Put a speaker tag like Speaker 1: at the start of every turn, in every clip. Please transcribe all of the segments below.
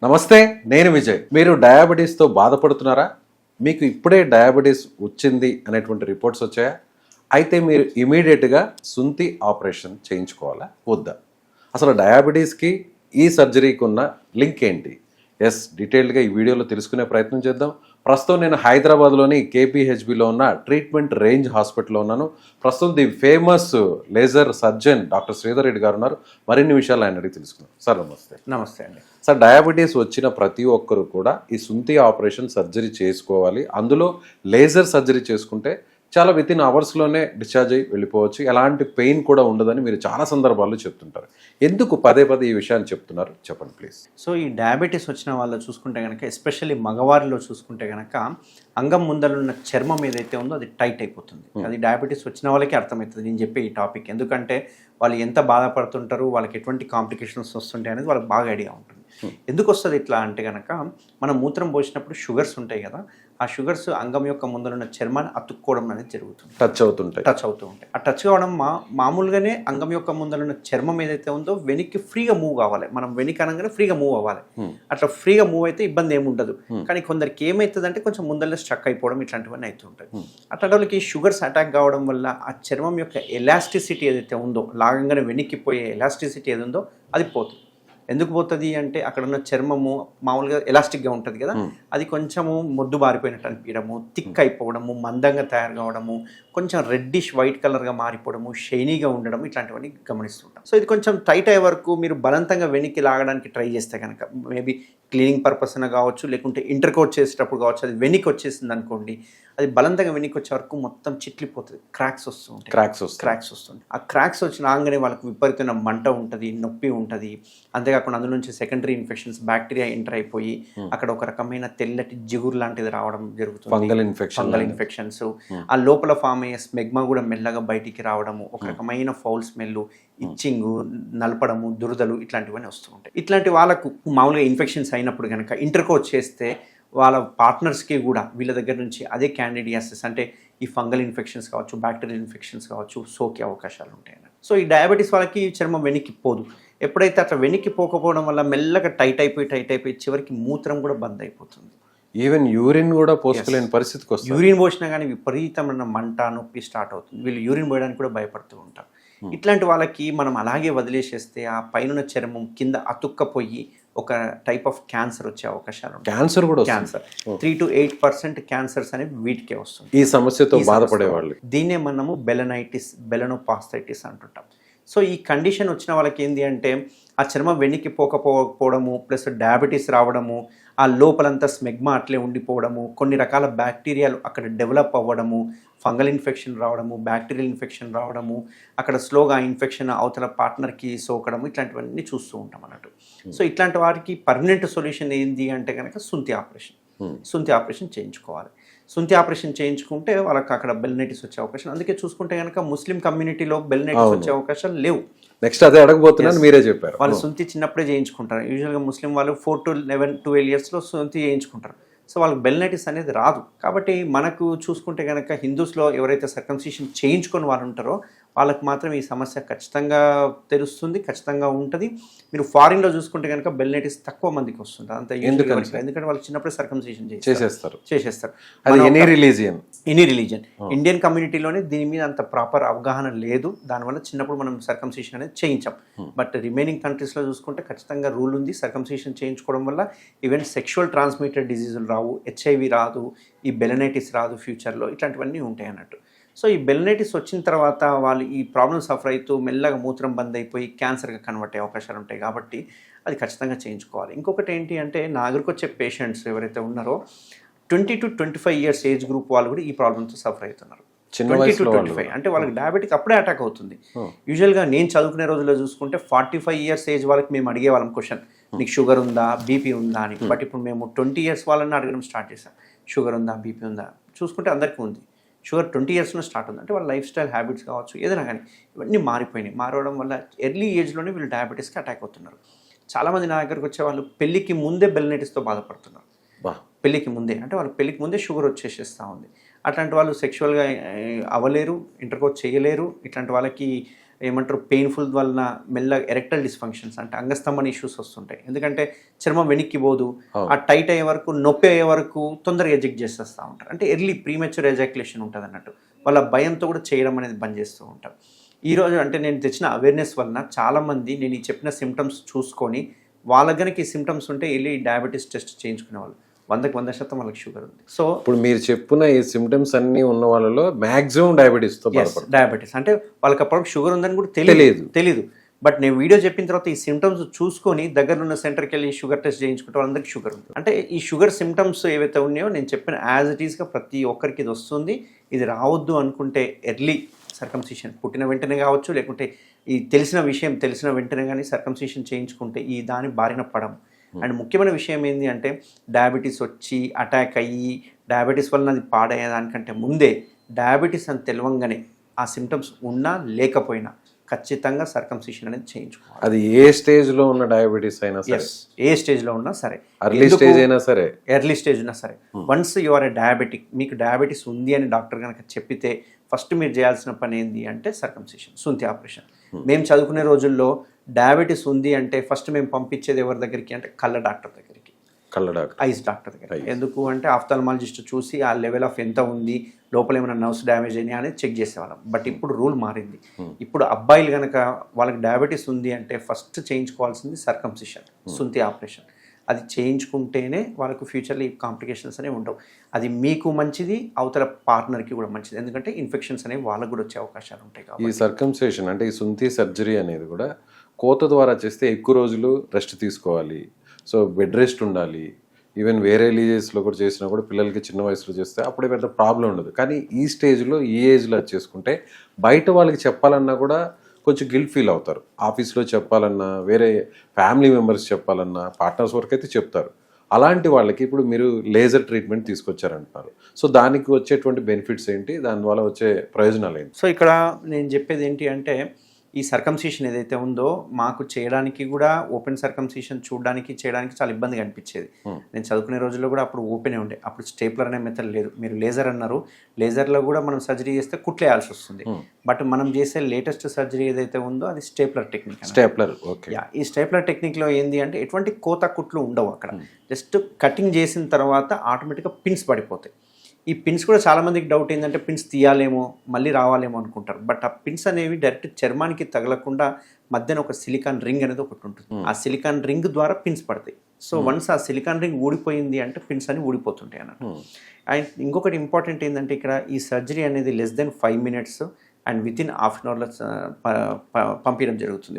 Speaker 1: నమస్తే, నేను విజయ్. మీరు డయాబెటీస్తో బాధపడుతున్నారా? మీకు ఇప్పుడే డయాబెటీస్ వచ్చింది అనేటువంటి రిపోర్ట్స్ వచ్చాయా? అయితే మీరు ఇమీడియట్గా సుంతి ఆపరేషన్ చేయించుకోవాలా వద్దా? అసలు డయాబెటీస్కి ఈ సర్జరీకి ఉన్న లింక్ ఏంటి? డీటెయిల్డ్గా ఈ వీడియోలో తెలుసుకునే ప్రయత్నం చేద్దాం. ప్రస్తుతం నేను హైదరాబాద్లోని కేపీహెచ్బిలో ఉన్న ట్రీట్మెంట్ రేంజ్ హాస్పిటల్లో ఉన్నాను. ప్రస్తుతం the famous laser surgeon doctor Sridhar Reddy గారు ఉన్నారు. మరిన్ని విషయాలు ఆయన అడిగి తెలుసుకున్నాం. సార్ నమస్తే.
Speaker 2: నమస్తే అండి.
Speaker 1: సార్, డయాబెటీస్ వచ్చిన ప్రతి ఒక్కరు కూడా ఈ సుంతి ఆపరేషన్ సర్జరీ చేసుకోవాలి. అందులో లేజర్ సర్జరీ చేసుకుంటే చాలా వితిన్ అవర్స్లోనే డిశ్చార్జ్ అయ్యి వెళ్ళిపోవచ్చు, ఎలాంటి పెయిన్ కూడా ఉండదని మీరు చాలా సందర్భాల్లో చెప్తుంటారు. ఎందుకు పదే పదే ఈ విషయాన్ని చెప్తున్నారు, చెప్పండి ప్లీజ్.
Speaker 2: సో ఈ డయాబెటీస్ వచ్చిన వాళ్ళు చూసుకుంటే కనుక, ఎస్పెషల్లీ మగవారిలో చూసుకుంటే కనుక అంగం ముందరున్న చర్మం ఏదైతే ఉందో అది టైట్ అయిపోతుంది. అది డయాబెటీస్ వచ్చిన వాళ్ళకి అర్థమవుతుంది నేను చెప్పే ఈ టాపిక్. ఎందుకంటే వాళ్ళు ఎంత బాధపడుతుంటారు, వాళ్ళకి ఎటువంటి కాంప్లికేషన్స్ వస్తుంటాయి అనేది వాళ్ళకి బాగా ఐడియా ఉంటుంది. ఎందుకు వస్తుంది ఇట్లా అంటే కనుక, మనం మూత్రం పోసినప్పుడు షుగర్స్ ఉంటాయి కదా, ఆ షుగర్స్ అంగం యొక్క ముందరున్న చర్మాన్ని అతుక్కోవడం అనేది జరుగుతుంది. టచ్ అవుతూ ఉంటాయి. ఆ టచ్ కావడం మామూలుగానే అంగం యొక్క ముందరున్న చర్మం ఏదైతే ఉందో వెనక్కి ఫ్రీగా మూవ్ కావాలి. మనం వెనక్కి అనగానే ఫ్రీగా మూవ్ అవ్వాలి. అట్లా ఫ్రీగా మూవ్ అయితే ఇబ్బంది ఏమి ఉండదు. కానీ కొందరికి ఏమవుతుంది అంటే కొంచెం ముందరలో స్ట్రక్ అయిపోవడం ఇట్లాంటివన్నీ అవుతుంటాయి. అట్లాంటి వాళ్ళకి షుగర్స్ అటాక్ కావడం వల్ల ఆ చర్మం యొక్క ఎలాస్టిసిటీ ఏదైతే ఉందో, లాగంగానే వెనక్కి పోయే ఎలాస్టిసిటీ ఏది ఉందో అది పోతుంది. ఎందుకు పోతుంది అంటే అక్కడ ఉన్న చర్మము మామూలుగా ఎలాస్టిక్గా ఉంటుంది కదా, అది కొంచెము మొద్దు బారిపోయినట్టు అనిపించడము, థిక్ అయిపోవడము, మందంగా తయారు కావడము, కొంచెం రెడ్డిష్ వైట్ కలర్గా మారిపోవడము, షైనీగా ఉండడం, ఇట్లాంటివన్నీ గమనిస్తుంటాం. సో ఇది కొంచెం టైట్ అయ్యే వరకు మీరు బలవంతంగా వెనక్కి లాగడానికి ట్రై చేస్తే కనుక, మేబీ క్లీనింగ్ పర్పస్ అయినా కావచ్చు, లేకుంటే ఇంటర్కోట్ చేసేటప్పుడు కావచ్చు, అది వెనక్కి వచ్చేసింది అనుకోండి, అది బలంతంగా వెనక్కి వచ్చే వరకు మొత్తం చిట్లిపోతుంది, క్రాక్స్ వస్తుంటాయి. ఆ క్రాక్స్ వచ్చిన ఆగానే వాళ్ళకి విపరీతమైన మంట ఉంటుంది, నొప్పి ఉంటుంది. అంతేకాకుండా అందులో నుంచి సెకండరీ ఇన్ఫెక్షన్స్, బ్యాక్టీరియా ఎంటర్ అయిపోయి అక్కడ ఒక రకమైన తెల్లటి జిగురు లాంటిది రావడం జరుగుతుంది, ఫంగల్ ఇన్ఫెక్షన్స్. ఆ లోపల ఫామ్ అయ్యే స్మెగ్మా కూడా మెల్లగా బయటికి రావడము, ఒక రకమైన ఫౌల్ స్మెల్, ఇచ్చింగ్, నలపడము, దురదలు, ఇట్లాంటివన్నీ వస్తూ ఉంటాయి. ఇట్లాంటి వాళ్ళకు మామూలుగా ఇన్ఫెక్షన్స్ అయినప్పుడు కనుక ఇంటర్కోట్ చేస్తే వాళ్ళ పార్ట్నర్స్కి కూడా వీళ్ళ దగ్గర నుంచి అదే క్యాండిడియాసిస్ అంటే ఈ ఫంగల్ ఇన్ఫెక్షన్స్ కావచ్చు, బ్యాక్టీరియల్ ఇన్ఫెక్షన్స్ కావచ్చు, సోకే అవకాశాలు ఉంటాయి. సో ఈ డయాబెటీస్ వాళ్ళకి చర్మం వెనక్కి పోదు. ఎప్పుడైతే అట్లా వెనక్కి పోకపోవడం వల్ల మెల్లగా టైట్ అయిపోయి చివరికి మూత్రం కూడా బంద్ అయిపోతుంది.
Speaker 1: ఈవెన్ యూరిన్ కూడా పోసుకోలేని పరిస్థితికి వస్తుంది.
Speaker 2: యూరిన్ పోసినా కానీ విపరీతమైన మంట, నొప్పి స్టార్ట్ అవుతుంది. వీళ్ళు యూరిన్ పోయడానికి కూడా భయపడుతూ ఉంటారు. ఇట్లాంటి వాళ్ళకి మనం అలాగే వదిలేసేస్తే ఆ పైన చర్మం కింద అతుక్కపోయి ఒక టైప్ ఆఫ్ క్యాన్సర్ వచ్చే అవకాశాలు ఉంటాయి. క్యాన్సర్ 3 to 8% క్యాన్సర్స్ అనేవి వీటికే వస్తుంది.
Speaker 1: ఈ సమస్యతో బాధపడేవాళ్ళు
Speaker 2: దీన్నే మనము బెలనోపాస్థైటిస్ అంటుంటాం. సో ఈ కండిషన్ వచ్చిన వాళ్ళకి ఏంటి అంటే ఆ చర్మం వెనక్కి పోకపోవడము, ప్లస్ డయాబెటీస్ రావడము, ఆ లోపలంతా స్మెగ్మా అట్లే ఉండిపోవడము, కొన్ని రకాల బ్యాక్టీరియాలు అక్కడ డెవలప్ అవ్వడము, ఫంగల్ ఇన్ఫెక్షన్ రావడము, బ్యాక్టీరియల్ ఇన్ఫెక్షన్ రావడము, అక్కడ స్లోగా ఆ ఇన్ఫెక్షన్ అవతల పార్ట్నర్కి సోకడము, ఇట్లాంటివన్నీ చూస్తూ ఉంటాం అన్నట్టు. సో ఇట్లాంటి వారికి పర్మనెంట్ సొల్యూషన్ ఏంటి అంటే కనుక సుంతి ఆపరేషన్ చేయించుకోవాలి. సుంతి ఆపరేషన్ చేయించుకుంటే వాళ్ళకి అక్కడ బెలనైటిస్ వచ్చే అవకాశం. అందుకే చూసుకుంటే కనుక ముస్లిం కమ్యూనిటీలో బెలనైటిస్ వచ్చే అవకాశాలు లేవు.
Speaker 1: నెక్స్ట్ అదే అడగబోతున్నాను, మీరే చెప్పారు.
Speaker 2: వాళ్ళు సుంతి చిన్నప్పుడే చేయించుకుంటారు. యూజువల్గా ముస్లిం వాళ్ళు 4 to 12 yearsలో సుంతి చేయించుకుంటారు. సో వాళ్ళకి బెలనైటిస్ అనేది రాదు. కాబట్టి మనకు చూసుకుంటే కనుక హిందూస్లో ఎవరైతే సర్కంసిషన్ చేయించుకొని వాళ్ళు ఉంటారో వాళ్ళకి మాత్రం ఈ సమస్య ఖచ్చితంగా తెలుస్తుంది, ఖచ్చితంగా ఉంటుంది. మీరు ఫారిన్లో చూసుకుంటే కనుక బెలనైటిస్ తక్కువ మందికి వస్తుంది. అంత ఎందుకంటే వాళ్ళు చిన్నప్పుడే సర్కంసిషన్ చేసేస్తారు. ఎనీ రిలీజియన్ ఇండియన్ కమ్యూనిటీలోనే దీని మీద అంత ప్రాపర్ అవగాహన లేదు. దానివల్ల చిన్నప్పుడు మనం సర్కంసిషన్ అనేది చేయించాం. బట్ రిమైనింగ్ కంట్రీస్లో చూసుకుంటే ఖచ్చితంగా రూల్ ఉంది. సర్కంసిషన్ చేయించుకోవడం వల్ల ఈవెన్ సెక్షువల్ ట్రాన్స్మిటెడ్ డిజీజులు రావు, HIV రాదు, ఈ బెలనైటిస్ రాదు ఫ్యూచర్లో, ఇట్లాంటివన్నీ ఉంటాయి అన్నట్టు. సో ఈ బెలనైటిస్ వచ్చిన తర్వాత వాళ్ళు ఈ ప్రాబ్లమ్ సఫర్ అవుతూ మెల్లగా మూత్రం బంద్ అయిపోయి క్యాన్సర్గా కన్వర్ట్ అయ్యే అవకాశాలు ఉంటాయి. కాబట్టి అది ఖచ్చితంగా చేయించుకోవాలి. ఇంకొకటి ఏంటి అంటే నా దగ్గరకు వచ్చే పేషెంట్స్ ఎవరైతే ఉన్నారో 20 to 25 years ఏజ్ గ్రూప్ వాళ్ళు కూడా ఈ ప్రాబ్లమ్తో సఫర్ అవుతున్నారు. 20 to 25 అంటే వాళ్ళకి డయాబెటిక్ అప్పుడే అటాక్ అవుతుంది. యూజువల్గా నేను చదువుకునే రోజుల్లో చూసుకుంటే 45 years ఏజ్ వాళ్ళకి మేము అడిగేవాళ్ళం క్వశ్చన్, నీకు షుగర్ ఉందా, బీపీ ఉందా అని. బట్ ఇప్పుడు మేము 20 years వాళ్ళని అడగడం స్టార్ట్ చేసాం, షుగర్ ఉందా, బీపీ ఉందా. చూసుకుంటే అందరికీ ఉంది. షుగర్ 20 yearsలో స్టార్ట్ ఉంది. అంటే వాళ్ళ లైఫ్ స్టైల్ హ్యాబిట్స్ కావచ్చు, ఏదైనా కానీ ఇవన్నీ మారడం వల్ల ఎర్లీ ఏజ్లోనే వీళ్ళు డయాబెటీస్కి అటాక్ అవుతున్నారు. చాలామంది నా దగ్గరకు వచ్చే వాళ్ళు పెళ్ళికి ముందే బెలనైటిస్తో బాధపడుతున్నారు. పెళ్ళికి ముందే అంటే వాళ్ళ పెళ్ళికి ముందే షుగర్ వచ్చేసేస్తూ ఉంది. అట్లాంటి వాళ్ళు సెక్షువల్గా అవ్వలేరు, ఇంటర్కోర్స్ చేయలేరు. ఇట్లాంటి వాళ్ళకి ఏమంటారు పెయిన్ఫుల్ వలన మెల్లగా ఎరెక్టల్ డిస్ఫంక్షన్స్ అంటే అంగస్తంభన ఇష్యూస్ వస్తుంటాయి. ఎందుకంటే చర్మం వెనక్కి పోదు, ఆ టైట్ అయ్యే వరకు నొప్పి అయ్యే వరకు తొందరగా ఎజెక్ట్ చేసేస్తూ ఉంటారు. అంటే ఎర్లీ ప్రీమెచ్యూర్ ఎజాక్యులేషన్ ఉంటుంది అన్నట్టు. వాళ్ళ భయంతో కూడా చేయడం అనేది బంద్ చేస్తూ ఉంటారు. ఈరోజు అంటే నేను తెచ్చిన అవేర్నెస్ వలన చాలామంది నేను ఈ చెప్పిన సిమ్టమ్స్ చూసుకొని వాళ్ళ కనుక ఈ సిమ్టమ్స్ ఉంటే వెళ్ళి డయాబెటీస్ టెస్ట్ చేయించుకునేవాళ్ళు. 100% వాళ్ళకి షుగర్ ఉంది. సో
Speaker 1: ఇప్పుడు మీరు చెప్పిన ఈ సిమ్టమ్స్ అన్ని ఉన్న వాళ్ళలో మాక్సిమం డయాబెటీస్తో బాధపడతారు.
Speaker 2: డయాబెటీస్ అంటే వాళ్ళకి అప్పటికి షుగర్ ఉందని కూడా తెలియదు. బట్ నేను వీడియో చెప్పిన తర్వాత ఈ సిమ్టమ్స్ చూసుకొని దగ్గర ఉన్న సెంటర్కి వెళ్ళి షుగర్ టెస్ట్ చేయించుకుంటే వాళ్ళందరికీ షుగర్ ఉంది. అంటే ఈ షుగర్ సిమ్టమ్స్ ఏవైతే ఉన్నాయో నేను చెప్పిన యాజ్ ఇట్ ఈస్గా ప్రతి ఒక్కరికి ఇది వస్తుంది. ఇది రావద్దు అనుకుంటే ఎర్లీ సర్కంసిషన్ పుట్టిన వెంటనే కావచ్చు, లేకుంటే ఈ తెలిసిన వెంటనే కానీ సర్కంసిషన్ చేయించుకుంటే ఈ దాని బారిన పడము. అండ్ ముఖ్యమైన విషయం ఏంటి అంటే డయాబెటీస్ వచ్చి అటాక్ అయ్యి డయాబెటీస్ వలన అది పాడయ్యేదానికంటే ముందే డయాబెటీస్ అని తెలవంగానే ఆ సిమ్టమ్స్ ఉన్నా లేకపోయినా ఖచ్చితంగా సర్కంసిషన్ అనేది చేయించుకోవాలి.
Speaker 1: అది ఏ స్టేజ్లో ఉన్న డయాబెటీస్ అయినా సరే,
Speaker 2: ఏ స్టేజ్లో ఉన్నా సరే,
Speaker 1: ఎర్లీ స్టేజ్ అయినా సరే,
Speaker 2: ఎర్లీ స్టేజ్ ఉన్నా సరే, once you are a diabetic, మీకు డయాబెటీస్ ఉంది అని డాక్టర్ కనుక చెప్పితే ఫస్ట్ మీరు చేయాల్సిన పని ఏంటి అంటే సర్కంసిషన్, సుంతి ఆపరేషన్. మేము చదువుకునే రోజుల్లో డయాబెటీస్ ఉంది అంటే ఫస్ట్ మేము పంపించేది ఎవరి దగ్గరికి అంటే కళ్ళ డాక్టర్ దగ్గరికి, ఐస్ డాక్టర్ దగ్గర. ఎందుకు అంటే ఆఫ్థాల్మాలజిస్ట్ చూసి ఆ లెవెల్ ఆఫ్ ఎంత ఉంది, లోపల ఏమైనా నర్వ్స్ డ్యామేజ్ అయినాయి అనేది చెక్ చేసేవాళ్ళం. బట్ ఇప్పుడు రూల్ మారింది. ఇప్పుడు అబ్బాయిలు కనుక వాళ్ళకి డయాబెటీస్ ఉంది అంటే ఫస్ట్ చేయించుకోవాల్సింది సర్కంసిషన్, సుంతి ఆపరేషన్. అది చేయించుకుంటేనే వాళ్ళకు ఫ్యూచర్లో ఈ కాంప్లికేషన్స్ అనేవి ఉండవు. అది మీకు మంచిది, అవతల పార్ట్నర్కి కూడా మంచిది. ఎందుకంటే ఇన్ఫెక్షన్స్ అనేవి వాళ్ళకు కూడా వచ్చే అవకాశాలు ఉంటాయి. కాబట్టి
Speaker 1: ఈ సర్కంసేషన్ అంటే ఈ సుంతి సర్జరీ అనేది కూడా కోత ద్వారా చేస్తే ఎక్కువ రోజులు రెస్ట్ తీసుకోవాలి. సో బెడ్ రెస్ట్ ఉండాలి. ఈవెన్ వేరే రిలీజియస్లో కూడా చేసినా కూడా పిల్లలకి చిన్న వయసులో చేస్తే అప్పుడే పెద్ద ప్రాబ్లం ఉండదు. కానీ ఈ స్టేజ్లో ఈ ఏజ్లో చేసుకుంటే బయట వాళ్ళకి చెప్పాలన్నా కూడా కొంచెం గిల్ట్ ఫీల్ అవుతారు. ఆఫీస్లో చెప్పాలన్నా, వేరే ఫ్యామిలీ మెంబర్స్ చెప్పాలన్నా, పార్ట్నర్స్ వరకు అయితే చెప్తారు. అలాంటి వాళ్ళకి ఇప్పుడు మీరు లేజర్ ట్రీట్మెంట్ తీసుకొచ్చారంటున్నారు. సో దానికి వచ్చేటువంటి బెనిఫిట్స్ ఏంటి, దానివల్ల వచ్చే ప్రయోజనాలు ఏంటి?
Speaker 2: సో ఇక్కడ నేను చెప్పేది ఏంటి అంటే ఈ సర్కంసిషన్ ఏదైతే ఉందో మాకు చేయడానికి కూడా ఓపెన్ సర్కంసిషన్ చేయడానికి చాలా ఇబ్బందిగా అనిపించేది. నేను చదువుకునే రోజుల్లో కూడా అప్పుడు ఓపెనే ఉండే. అప్పుడు స్టేప్లర్ అనే మెథడ్ లేదు. మీరు లేజర్ అన్నారు, లేజర్లో కూడా మనం సర్జరీ చేస్తే కుట్లేయాల్సి వస్తుంది. బట్ మనం చేసే లేటెస్ట్ సర్జరీ ఏదైతే ఉందో అది స్టేప్లర్ టెక్నిక్. ఈ స్టేప్లర్ టెక్నిక్లో ఏంది అంటే ఎటువంటి కోత కుట్లు ఉండవు. అక్కడ జస్ట్ కటింగ్ చేసిన తర్వాత ఆటోమేటిక్గా పిన్స్ పడిపోతాయి. ఈ పిన్స్ కూడా చాలామందికి డౌట్ ఏంటంటే పిన్స్ తీయాలేమో మళ్ళీ రావాలేమో అనుకుంటారు. బట్ ఆ పిన్స్ అనేవి డైరెక్ట్ చర్మానికి తగలకుండా మధ్యన ఒక సిలికాన్ రింగ్ అనేది ఒకటి ఉంటుంది. ఆ సిలికాన్ రింగ్ ద్వారా పిన్స్ పడతాయి. సో వన్స్ ఆ సిలికాన్ రింగ్ ఊడిపోయింది అంటే పిన్స్ అని ఊడిపోతుంటాయి అన్నట్టు. అండ్ ఇంకొకటి ఇంపార్టెంట్ ఏంటంటే ఇక్కడ ఈ సర్జరీ అనేది less than 5 minutes and within half an అవర్లో పంపించడం జరుగుతుంది.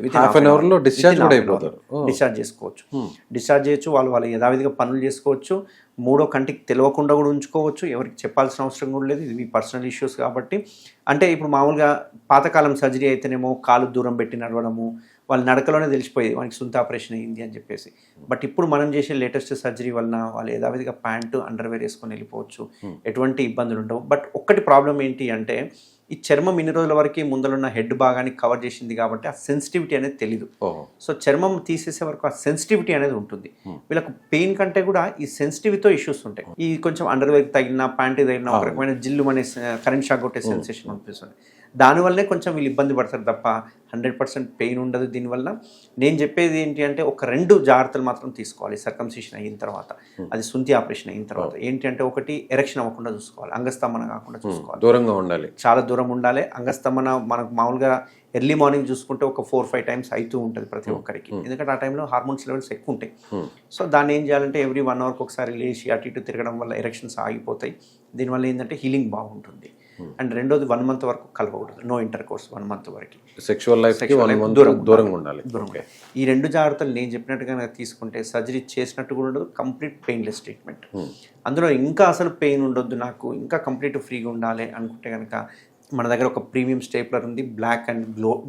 Speaker 2: డిశ్చార్జ్ చేసుకోవచ్చు. డిశ్చార్జ్ చేయొచ్చు. వాళ్ళు యథావిధిగా పనులు చేసుకోవచ్చు. మూడో కంటికి తెలియకుండా కూడా ఉంచుకోవచ్చు. ఎవరికి చెప్పాల్సిన అవసరం కూడా లేదు. ఇది మీ పర్సనల్ ఇష్యూస్ కాబట్టి. అంటే ఇప్పుడు మామూలుగా పాతకాలం సర్జరీ అయితేనేమో కాలు దూరం పెట్టి నడవడము, వాళ్ళ నడకలోనే తెలిసిపోయేది వాళ్ళకి సుంత ఆపరేషన్ అయింది అని చెప్పేసి. బట్ ఇప్పుడు మనం చేసే లేటెస్ట్ సర్జరీ వలన వాళ్ళు యథావిధిగా ప్యాంటు అండర్వేర్ వేసుకొని వెళ్ళిపోవచ్చు. ఎటువంటి ఇబ్బందులు ఉండవు. బట్ ఒక్కటి ప్రాబ్లం ఏంటి అంటే ఈ చర్మం ఇన్ని రోజుల వరకు ముందరున్న హెడ్ భాగాన్ని కవర్ చేసింది కాబట్టి ఆ సెన్సిటివిటీ అనేది తెలీదు. సో చర్మం తీసేసే వరకు ఆ సెన్సిటివిటీ అనేది ఉంటుంది. వీళ్ళకు పెయిన్ కంటే కూడా ఈ సెన్సిటివిటీతో ఇష్యూస్ ఉంటాయి. ఈ కొంచెం అండర్వేర్ తగిలిన, ప్యాంట్ తగిలిన ఒక రకమైన జిల్లు అనే కరెంట్ షాక్ కొట్టే సెన్సేషన్ అనిపిస్తుంది. దానివల్లనే కొంచెం వీళ్ళు ఇబ్బంది పడతారు తప్ప 100% పెయిన్ ఉండదు దీనివల్ల. నేను చెప్పేది ఏంటి అంటే ఒక 2 జాగ్రత్తలు మాత్రం తీసుకోవాలి సర్కంసిషన్ అయిన తర్వాత, అది సుంతి ఆపరేషన్ అయిన తర్వాత. ఏంటి అంటే ఒకటి ఎరెక్షన్ అవ్వకుండా చూసుకోవాలి, అంగస్తంభన కాకుండా చూసుకోవాలి,
Speaker 1: దూరంగా ఉండాలి,
Speaker 2: చాలా దూరం ఉండాలి. అంగస్తంభన మనకు మామూలుగా ఎర్లీ మార్నింగ్ చూసుకుంటే ఒక 4-5 times అవుతూ ఉంటుంది ప్రతి ఒక్కరికి. ఎందుకంటే ఆ టైంలో హార్మోన్స్ లెవెల్స్ ఎక్కువ ఉంటాయి. సో దాన్ని ఏం చేయాలంటే ఎవ్రీ 1 hourకి ఒకసారి లేచి అటు ఇటు తిరగడం వల్ల ఎరెక్షన్స్ ఆగిపోతాయి. దీనివల్ల ఏంటంటే హీలింగ్ బాగుంటుంది. అండ్ రెండోది 1 month వరకు కలవకూడదు, నో ఇంటర్ కోర్స్ 1 month వరకు,
Speaker 1: సెక్షువల్ లైఫ్ దూరంగా ఉండాలి.
Speaker 2: ఈ 2 జాగ్రత్తలు నేను చెప్పినట్టుగా తీసుకుంటే సర్జరీ చేసినట్టు కూడా ఉండదు, కంప్లీట్ పెయిన్లెస్ ట్రీట్మెంట్. అందులో ఇంకా అసలు పెయిన్ ఉండొద్దు, నాకు ఇంకా కంప్లీట్ ఫ్రీగా ఉండాలి అనుకుంటే కనుక మన దగ్గర ఒక ప్రీమియం స్టేప్లర్ ఉంది, బ్లాక్ అండ్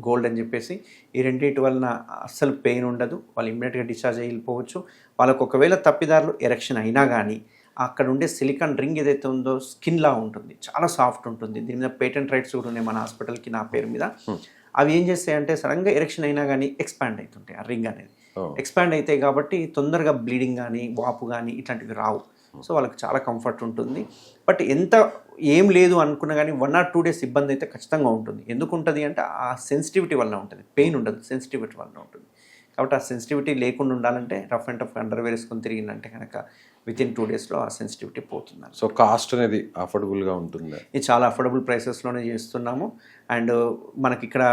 Speaker 2: గోల్డ్ అని చెప్పేసి. ఈ రెండింటి వలన అస్సలు పెయిన్ ఉండదు. వాళ్ళు ఇమ్మీడియట్గా డిశ్చార్జ్ అయ్యి వెళ్ళిపోవచ్చు. వాళ్ళకు ఒకవేళ తప్పిదారులు ఎరెక్షన్ అయినా కానీ అక్కడ ఉండే సిలికాన్ రింగ్ ఏదైతే ఉందో స్కిన్లా ఉంటుంది, చాలా సాఫ్ట్ ఉంటుంది. దీని మీద పేటెంట్ రైట్స్ కూడా ఉన్నాయి మన హాస్పిటల్కి నా పేరు మీద. అవి ఏం చేస్తాయంటే సడన్గా ఎరెక్షన్ అయినా కానీ ఎక్స్పాండ్ అవుతుంటాయి. ఆ రింగ్ అనేది ఎక్స్పాండ్ అవుతాయి కాబట్టి తొందరగా బ్లీడింగ్ కానీ వాపు కానీ ఇట్లాంటివి రావు. సో వాళ్ళకి చాలా కంఫర్ట్ ఉంటుంది. బట్ ఎంత ఏం లేదు అనుకున్నా కానీ 1 or 2 days ఇబ్బంది అయితే ఖచ్చితంగా ఉంటుంది. ఎందుకు ఉంటుంది అంటే ఆ సెన్సిటివిటీ వల్ల ఉంటుంది, పెయిన్ ఉండదు, సెన్సిటివిటీ వల్ల ఉంటుంది. కాబట్టి ఆ సెన్సిటివిటీ లేకుండా ఉండాలంటే రఫ్ అండ్ టఫ్ అండర్వేర్ వేసుకొని తిరిగిందంటే కనుక వితిన్ 2 daysలో ఆ సెన్సిటివిటీ పోతుంది.
Speaker 1: సో కాస్ట్ అనేది అఫోర్డబుల్గా ఉంటుంది.
Speaker 2: ఇది చాలా అఫోర్డబుల్ ప్రైసెస్లోనే చేస్తున్నాము. అండ్ మనకి ఇక్కడ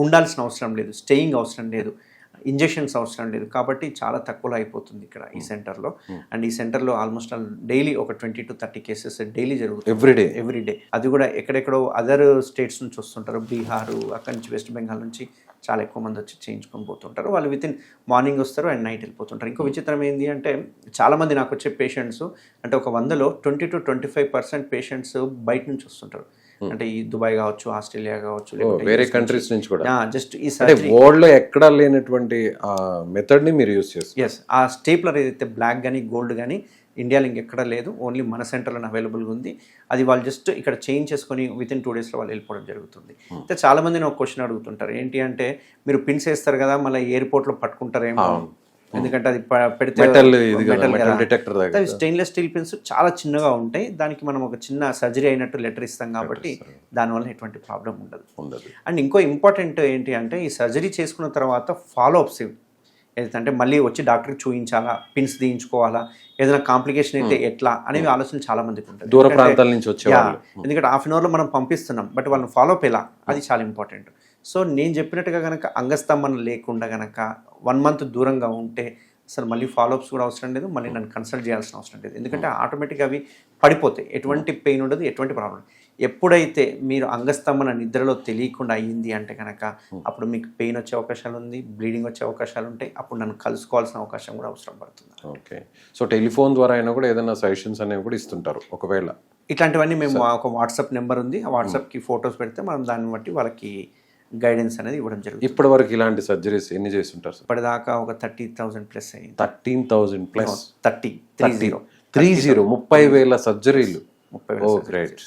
Speaker 2: ఉండాల్సిన అవసరం లేదు, స్టేయింగ్ అవసరం లేదు, ఇంజెక్షన్స్ అవసరం లేదు. కాబట్టి చాలా తక్కువలో అయిపోతుంది ఇక్కడ ఈ సెంటర్లో. అండ్ ఈ సెంటర్లో ఆల్మోస్ట్ డైలీ ఒక 20 to 30 కేసెస్ డైలీ జరుగుతుంది, ఎవ్రీడే. అది కూడా ఎక్కడెక్కడో అదర్ స్టేట్స్ నుంచి వస్తుంటారు, బీహార్, అక్కడి నుంచి వెస్ట్ బెంగాల్ నుంచి చాలా ఎక్కువ మంది వచ్చి చేయించుకొని పోతుంటారు. వాళ్ళు వితిన్ మార్నింగ్ వస్తారు అండ్ నైట్ వెళ్ళిపోతుంటారు. ఇంకో విచిత్రం ఏంటి అంటే చాలామంది నాకు వచ్చే పేషెంట్స్ అంటే ఒక 100లో 20 to 25% పేషెంట్స్ బయట నుంచి వస్తుంటారు. అంటే ఈ దుబాయ్ కావచ్చు, ఆస్ట్రేలియా కావచ్చు,
Speaker 1: వేరే కంట్రీస్ నుంచి కూడా.
Speaker 2: జస్ట్ ఈ
Speaker 1: వరల్డ్ లో ఎక్కడా లేనటువంటి మెథడ్ ని మీరు యూస్ చేస్తారు.
Speaker 2: ఎస్, ఆ స్టేప్లర్ ఏదైతే బ్లాక్ కానీ గోల్డ్ కానీ ఇండియాలో ఇంకెక్కడ లేదు, ఓన్లీ మన సెంటర్లో అవైలబుల్గా ఉంది. అది వాళ్ళు జస్ట్ ఇక్కడ చేంజ్ చేసుకొని వితిన్ 2 daysలో వాళ్ళు వెళ్ళిపోవడం జరుగుతుంది. అయితే చాలా మంది నాకు క్వశ్చన్ అడుగుతుంటారు, ఏంటి అంటే మీరు పిన్స్ వేస్తారు కదా మళ్ళీ ఎయిర్పోర్ట్లో పట్టుకుంటారేమో, ఎందుకంటే అది పెడితే స్టెయిన్లెస్ స్టీల్ పిన్స్ చాలా చిన్నగా ఉంటాయి, దానికి మనం ఒక చిన్న సర్జరీ అయినట్టు లెటర్ ఇస్తాం కాబట్టి దానివల్ల ఎటువంటి ప్రాబ్లం ఉండదు. అండ్ ఇంకో ఇంపార్టెంట్ ఏంటి అంటే ఈ సర్జరీ చేసుకున్న తర్వాత ఫాలో అప్స్ ఏదంటే మళ్ళీ వచ్చి డాక్టర్కి చూపించాలా, పిన్స్ తీయించుకోవాలా, ఏదైనా కాంప్లికేషన్ అయితే ఎట్లా అనేవి ఆలోచన చాలా మందికి ఉంటుంది.
Speaker 1: దూర ప్రాంతాల నుంచి వచ్చేవాళ్ళు,
Speaker 2: ఎందుకంటే హాఫ్ అన్ అవర్లో మనం పంపిస్తున్నాం, బట్ వాళ్ళని ఫాలో అప్ ఎలా, అది చాలా ఇంపార్టెంట్. సో నేను చెప్పినట్టుగా కనుక అంగస్తంభన లేకుండా కనుక 1 month దూరంగా ఉంటే అసలు మళ్ళీ ఫాలోఅప్స్ కూడా అవసరం లేదు, మళ్ళీ నన్ను కన్సల్ట్ చేయాల్సిన అవసరం లేదు. ఎందుకంటే ఆటోమేటిక్గా అవి పడిపోతాయి, ఎటువంటి పెయిన్ ఉండదు, ఎటువంటి ప్రాబ్లం. ఎప్పుడైతే మీరు అంగస్తంభన నిద్రలో తెలియకుండా అయ్యింది అంటే కనుక అప్పుడు మీకు పెయిన్ వచ్చే అవకాశాలు ఉంది, బ్లీడింగ్ వచ్చే అవకాశాలు ఉంటాయి, అప్పుడు నన్ను కలుసుకోవాల్సిన అవకాశం కూడా అవసరం పడుతుంది.
Speaker 1: ఓకే, సో టెలిఫోన్ ద్వారా అయినా కూడా ఏదైనా సజెషన్స్ అనేవి కూడా ఇస్తుంటారు ఒకవేళ
Speaker 2: ఇట్లాంటివన్నీ. మేము ఒక వాట్సాప్ నెంబర్ ఉంది, ఆ వాట్సాప్కి ఫొటోస్ పెడితే మనం దాన్ని బట్టి వాళ్ళకి గైడెన్స్ అనేది ఇవ్వడం జరుగుతుంది.
Speaker 1: ఇప్పటి వరకు ఇలాంటి సర్జరీస్ ఎన్ని చేస్తుంటారు?
Speaker 2: ఇప్పటిదాకా ఒక 30,000 ప్లస్ అయింది.
Speaker 1: 13,000 ప్లస్
Speaker 2: 30
Speaker 1: 30,000 సర్జరీలు. 30,000. గ్రేట్.